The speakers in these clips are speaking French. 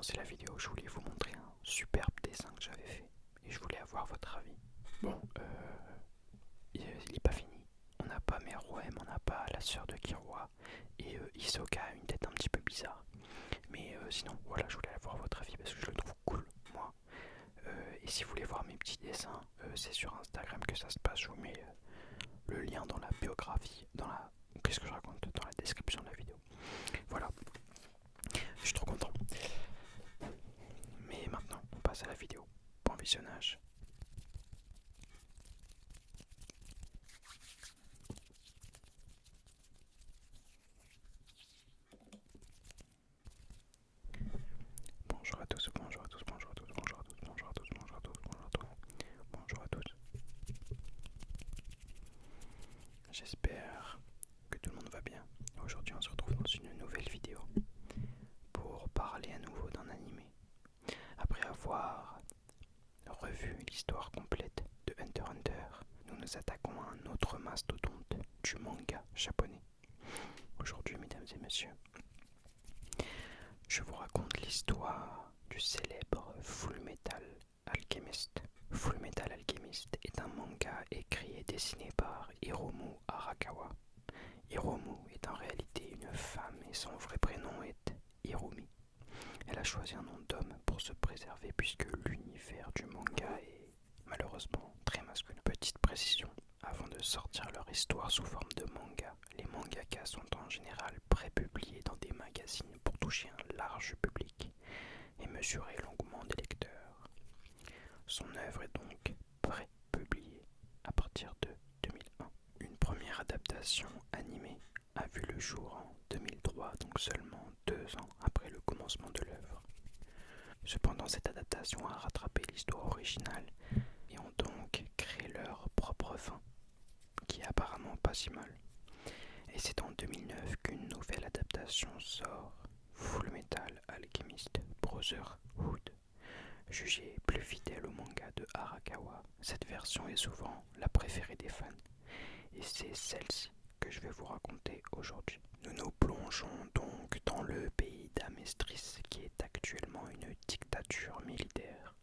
commencer la vidéo, je voulais vous montrer un superbe dessin que j'avais fait et je voulais avoir votre avis. Bon, il n'est pas fini. On n'a pas Meruem, on n'a pas la sœur de Killua et Hisoka a une tête un petit peu bizarre. Mais sinon, voilà, je voulais avoir votre avis parce que je le trouve cool, moi. Et si vous voulez voir mes petits dessins, c'est sur Instagram que ça se passe. Je vous mets le lien dans la biographie, dans la... Qu'est-ce que je raconte? Dans la description de la vidéo. Voilà, je suis trop content. Mais maintenant, on passe à la vidéo. Bon visionnage. Bonjour à tous, bonjour à tous, bonjour à tous, bonjour à tous, bonjour à tous, bonjour à tous, bonjour à tous, bonjour à tous. J'espère que tout le monde va bien. Aujourd'hui, on se retrouve dans une nouvelle vidéo pour parler à nouveau d'un animé. Après avoir revu l'histoire complète de Hunter x Hunter, nous nous attaquons à un autre mastodonte du manga japonais. Aujourd'hui, mesdames et messieurs, je vous raconte l'histoire du célèbre Fullmetal Alchemist. Fullmetal Alchemist est un manga écrit et dessiné par Hiromu Arakawa. Hiromu est en réalité une femme et son vrai prénom est Hirumi. Elle a choisi un nom d'homme pour se préserver puisque l'univers du manga est malheureusement très masculin. Petite précision, avant de sortir leur histoire sous forme de manga, les mangakas sont en général prépubliés dans des magazines pour toucher un large public et mesurer l'engouement des lecteurs. Son œuvre est donc pré-publiée à partir de 2001. Une première adaptation animée a vu le jour en 2003, donc seulement 2 ans après le commencement de l'œuvre. Cependant, cette adaptation a rattrapé l'histoire originale et ont donc créé leur propre fin, qui est apparemment pas si mal. Et c'est en 2009 qu'une nouvelle adaptation sort, Fullmetal Alchemist Brotherhood. Jugée plus fidèle au manga de Arakawa, cette version est souvent la préférée des fans. Et c'est celle-ci que je vais vous raconter aujourd'hui. Nous nous plongeons donc dans le pays d'Amestris, qui est actuellement une dictature militaire.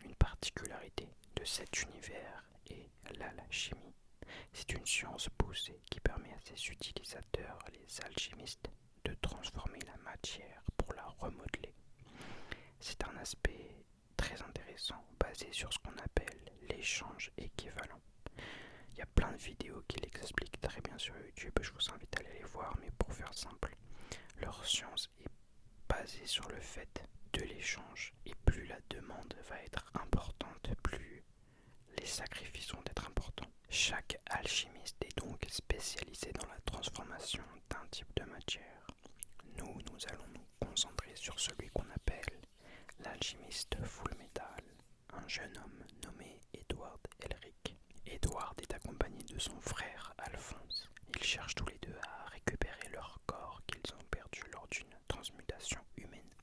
Une particularité de cet univers est l'alchimie. C'est une science poussée qui permet à ses utilisateurs, les alchimistes, de transformer la matière pour la remodeler. C'est un aspect très intéressant basé sur ce qu'on appelle l'échange équivalent. Il y a plein de vidéos qui l'expliquent très bien sur YouTube, je vous invite à aller les voir, mais pour faire simple, leur science est basée sur le fait de l'échange, et plus la demande va être importante, plus les sacrifices vont être importants. Chaque alchimiste est donc spécialisé dans la transformation d'un type de matière. Nous allons nous concentrer sur celui qu'on appelle l'alchimiste Fullmetal, un jeune homme nommé Edward Elric. Edward est accompagné de son frère Alphonse. Ils cherchent tous les deux à récupérer leur corps qu'ils ont perdu lors d'une transmutation humaine.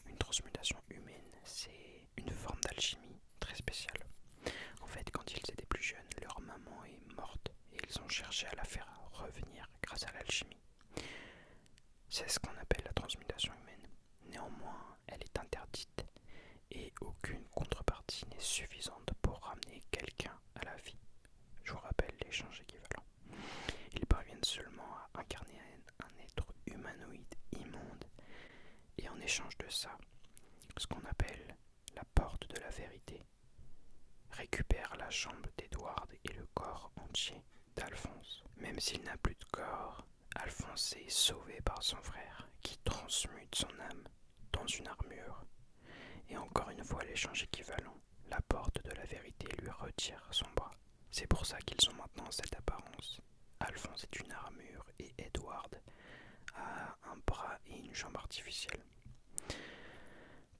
Une transmutation humaine, c'est une forme d'alchimie très spéciale. En fait, quand ils étaient plus jeunes, leur maman est morte et ils ont cherché à la faire revenir grâce à l'alchimie. C'est ce qu'on appelle la transmutation humaine. Néanmoins, elle est interdite et aucune contrepartie n'est suffisante pour ramener quelqu'un à la vie. Je vous rappelle l'échange équivalent. Ils parviennent seulement à incarner un être humanoïde immonde et en échange de ça, ce qu'on appelle la porte de la vérité récupère la jambe d'Edward et le corps entier d'Alphonse. Même s'il n'a plus de corps, Alphonse est sauvé par son frère qui transmute son âme dans une armure. Et encore une fois, l'échange équivalent, la porte de la vérité lui retire son bras. C'est pour ça qu'ils ont maintenant cette apparence. Alphonse est une armure et Edward a un bras et une jambe artificielle.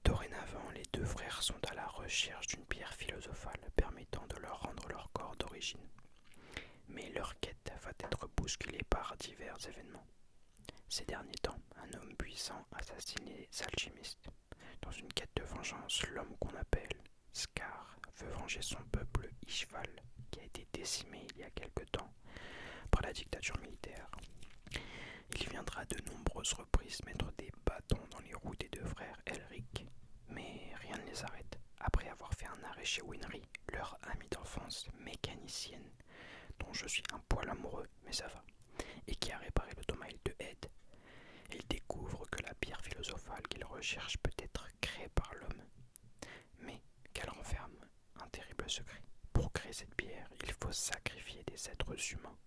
Dorénavant, les deux frères sont à la recherche d'une pierre philosophale permettant de leur rendre leur corps d'origine. Mais leur quête va être bousculée par divers événements. Ces derniers temps, un homme puissant assassine les alchimistes. Dans une quête de vengeance, l'homme qu'on appelle Scar veut venger son peuple Ishval, qui a été décimé il y a quelque temps par la dictature militaire. Il viendra de nombreuses reprises mettre des bâtons dans les roues des deux repéré chez Winry, leur amie d'enfance mécanicienne, dont je suis un poil amoureux, mais ça va, et qui a réparé l'automobile de Ed. Ils découvrent que la pierre philosophale qu'ils recherchent peut être créée par l'homme, mais qu'elle renferme un terrible secret. Pour créer cette pierre, il faut sacrifier des êtres humains,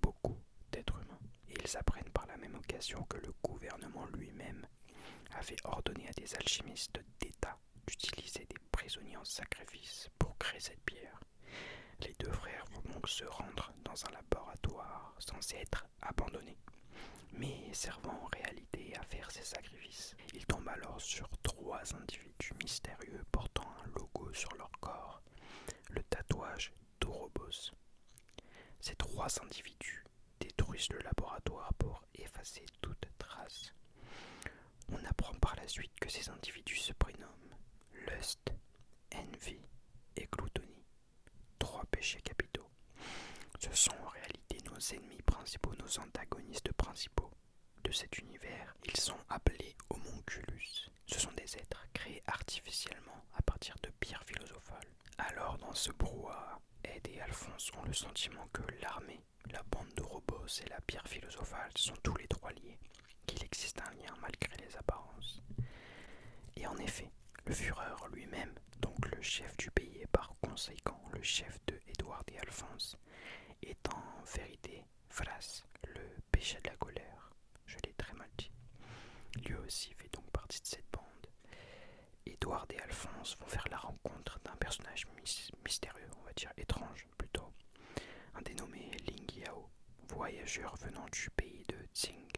beaucoup d'êtres humains, et ils apprennent par la même occasion que le gouvernement lui-même avait ordonné à des alchimistes d'État d'utiliser des prisonniers en sacrifice pour créer cette pierre. Les deux frères vont donc se rendre dans un laboratoire censé être abandonné, mais servant en réalité à faire ces sacrifices. Ils tombent alors sur 3 individus mystérieux portant un logo sur leur corps, le tatouage d'Ouroboros. Ces 3 individus détruisent le laboratoire pour effacer toute trace. On apprend par la suite que ces individus se prénomment Lust, Envy et Gloutonie, 3 péchés capitaux. Ce sont en réalité nos ennemis principaux, nos antagonistes principaux de cet univers. Ils sont appelés homunculus. Ce sont des êtres créés artificiellement à partir de pierres philosophales. Alors dans ce brouhaha, Ed et Alphonse ont le sentiment que l'armée, la bande d'Ouroboros et la pierre philosophale sont tous les 3 liés, qu'il existe un lien malgré les apparences. Et en effet, le Führer lui-même, donc le chef du pays et par conséquent le chef de Edward et Alphonse, est en vérité Vras, le péché de la colère. Je l'ai très mal dit. Lui aussi fait donc partie de cette bande. Edward et Alphonse vont faire la rencontre d'un personnage mystérieux, on va dire étrange plutôt, un dénommé Ling Yao, voyageur venant du pays de Tsing.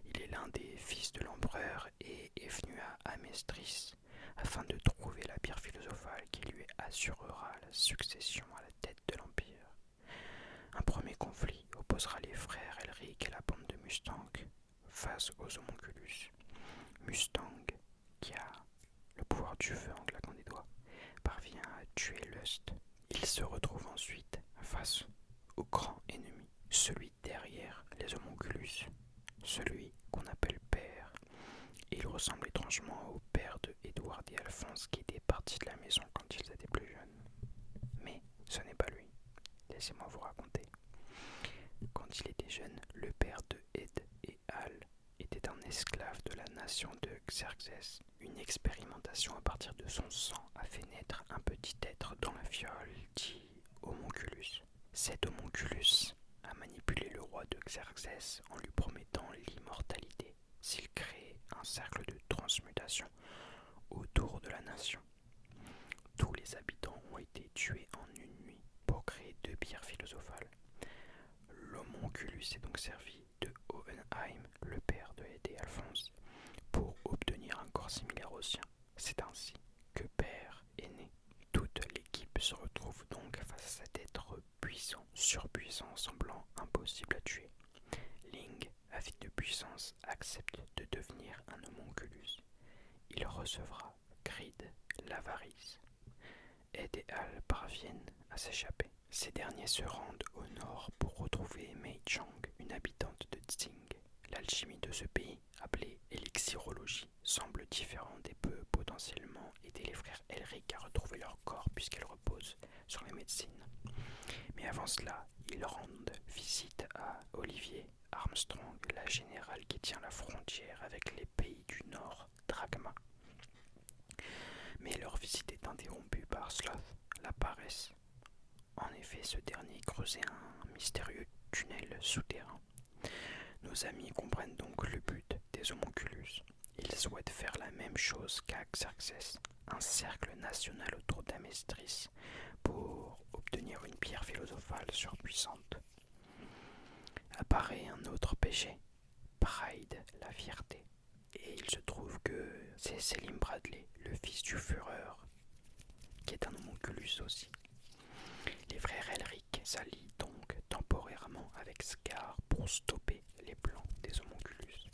Il est l'un des fils de l'empereur et est venu à Amestris afin de trouver la pierre philosophale qui lui assurera la succession à la tête de l'Empire. Un premier conflit opposera les frères Elric et la bande de Mustang face aux homunculus. Mustang, qui a le pouvoir du feu en claquant des doigts, parvient à tuer Lust. Il se retrouve ensuite face au grand ennemi, celui derrière les homunculus, celui qu'on appelle Père. Et il ressemble étrangement au père de Edward et Alphonse qui étaient partis de la maison quand ils étaient plus jeunes. Mais ce n'est pas lui. Laissez-moi vous raconter. Quand il était jeune, le père de Ed et Al était un esclave de la nation de Xerxès. Une expérimentation à partir de son sang a fait naître un petit être dans la fiole dit homunculus. Cet homunculus a manipulé le roi de Xerxès en lui promettant l'immortalité s'il créait un cercle de transmutation autour de la nation. Tous les habitants ont été tués en une nuit pour créer 2 pierres philosophales. L'homunculus s'est donc servi de Hohenheim, le père de Ed et Alphonse, pour obtenir un corps similaire au sien. C'est ainsi que Père est né. Toute l'équipe se retrouve donc face à cet être puissant, surpuissant, semblant impossible à tuer. Ling, avide de puissance, accepte de devenir un homunculus. Il recevra Grid, l'avarice. Ed et Al parviennent à s'échapper. Ces derniers se rendent au nord pour retrouver Mei Chang, une habitante de Tsing. L'alchimie de ce pays, appelée élixirologie, semble différente et peut potentiellement aider les frères Elric à retrouver leur corps puisqu'elle repose sur la médecine. Mais avant cela, ils rendent visite à Olivier Armstrong, la générale qui tient la frontière avec les pays du Nord, Drachma. Mais leur visite est interrompue par Sloth, la paresse. En effet, ce dernier creusait un mystérieux tunnel souterrain. Nos amis comprennent donc le but des homunculus. Ils souhaitent faire la même chose qu'à Xerxès, un cercle national autour d'Amestris pour obtenir une pierre philosophale surpuissante. Apparaît un autre péché, Pride, la fierté. Et il se trouve que c'est Selim Bradley, le fils du Führer, qui est un homunculus aussi. Les frères Elric s'allient donc temporairement avec Scar pour stopper les plans des homunculus.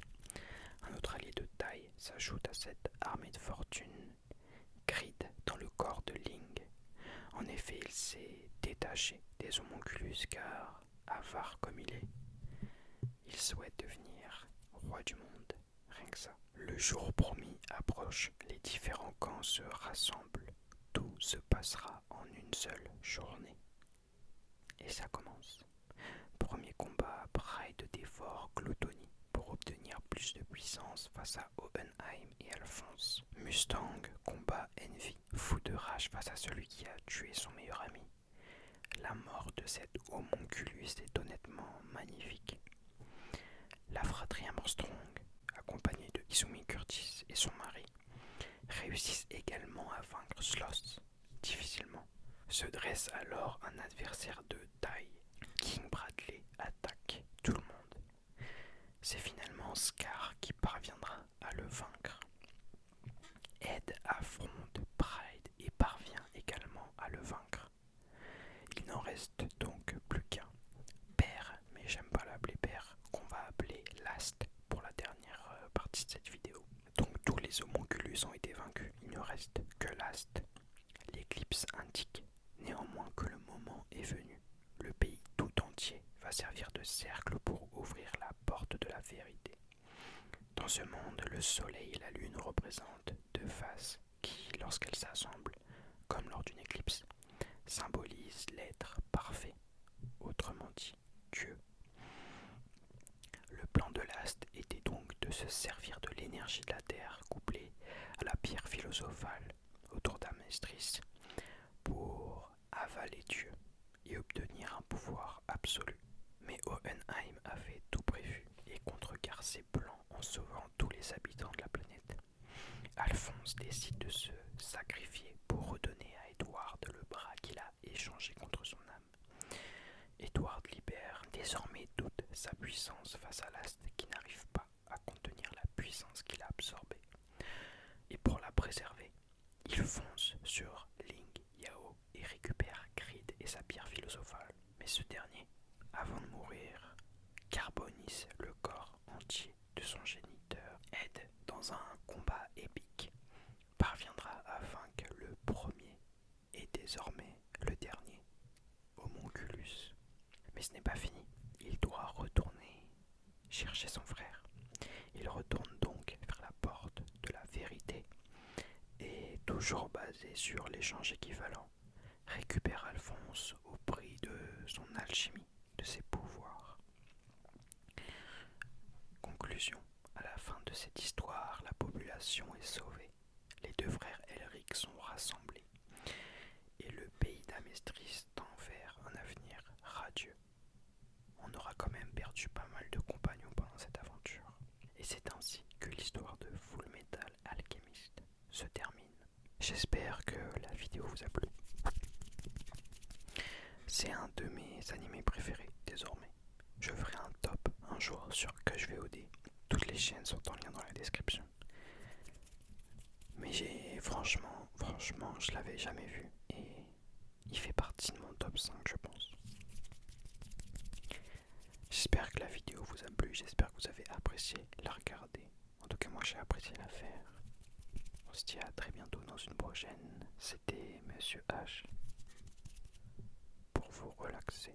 Un autre allié de taille s'ajoute à cette armée de fortune, Grid dans le corps de Ling. En effet, il s'est détaché des homunculus car, avare comme il souhaite devenir roi du monde, rien que ça. Le jour promis approche, les différents camps se rassemblent. Tous se passera en une seule journée. Et ça commence. Premier combat, Pride dévore Gluttony pour obtenir plus de puissance face à Hohenheim et Alphonse. Mustang combat Envy, fou de rage face à celui qui a tué son meilleur ami. La mort de cet homonculus est honnêtement magnifique. La fratrie Armstrong, accompagnée de Izumi Curtis et son mari, réussissent également à vaincre Sloth, difficilement. Se dresse alors un adversaire de taille. King Bradley attaque tout le monde. C'est finalement Scar qui parviendra à le vaincre. Ed affronte Pride et parvient également à le vaincre. Il n'en reste donc plus qu'un. Père, mais j'aime pas l'appeler père, qu'on va appeler Last pour la dernière partie de cette vidéo. Donc tous les homonculus ont été vaincus, il ne reste que Last. L'éclipse indique néanmoins que le moment est venu. Le pays tout entier va servir de cercle pour ouvrir la porte de la vérité. Dans ce monde, le soleil et la lune représentent deux faces qui, lorsqu'elles s'assemblent, comme lors d'une éclipse, symbolisent l'être parfait, autrement dit Dieu. Le plan de Last était donc de se servir de l'énergie de la terre couplée à la pierre philosophale autour d'Amestris pour avaler Dieu et obtenir un pouvoir absolu. Mais Hohenheim avait tout prévu et contrecarre ses plans en sauvant tous les habitants de la planète. Alphonse décide de se sacrifier pour redonner à Edward le bras qu'il a échangé contre son âme. Edward libère désormais toute sa puissance face à Last qui n'arrive pas à contenir la puissance qu'il a absorbée. Et pour la préserver, il fonce sur Ling Yao et récupère Creed et sa pierre philosophale. Mais ce dernier, avant de mourir, carbonise le corps entier de son géniteur. Ed, dans un combat épique, parviendra à vaincre le premier et désormais le dernier homonculus. Mais ce n'est pas fini, il doit retourner chercher son frère. Il retourne donc vers la porte de la vérité et, toujours basé sur l'échange équivalent, récupère Alphonse au prix de son alchimie, de ses pouvoirs. Conclusion. À la fin de cette histoire, la population est sauvée. Les deux frères Elric sont rassemblés et le pays d'Amestris tend vers un avenir radieux. On aura quand même perdu pas mal de compagnons pendant cette aventure. Et c'est ainsi que l'histoire de Fullmetal Alchemist se termine. J'espère que la vidéo vous a plu. C'est un de mes animés préférés désormais. Je ferai un top un jour sur KHVOD. Toutes les chaînes sont en lien dans la description. Mais franchement, je l'avais jamais vu et il fait partie de mon top 5 je pense. J'espère que la vidéo vous a plu, j'espère que vous avez apprécié la regarder. En tout cas moi j'ai apprécié la faire. On se dit à très bientôt dans une prochaine. C'était Monsieur H pour vous relaxer.